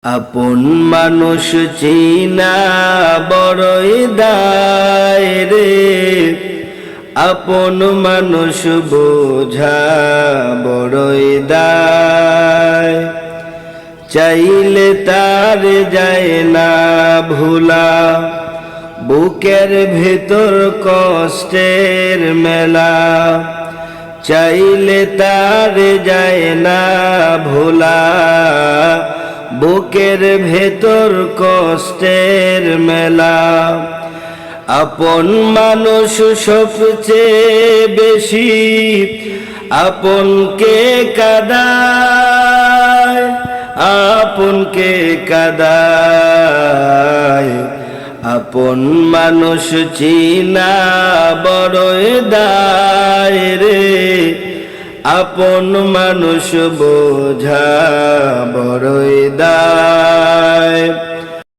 আপন মানুষ চিনা বড়ই দায় রে, আপন মানুষ বোঝা বড়ই দায়। চাইলে তার যায় না ভোলা, বুকের ভেতর কষ্টের মেলা। চাইলে তার যায় না ভোলা, বুকের ভেতর কষ্টের মেলা। আপন মানুষ সবচেয়ে বেশি আপনকে কাঁদায়, আপনকে কাঁদায়। আপন মানুষ চিনা বড়ই দায় রে, আপন মানুষ বোঝা বড়ই দায়।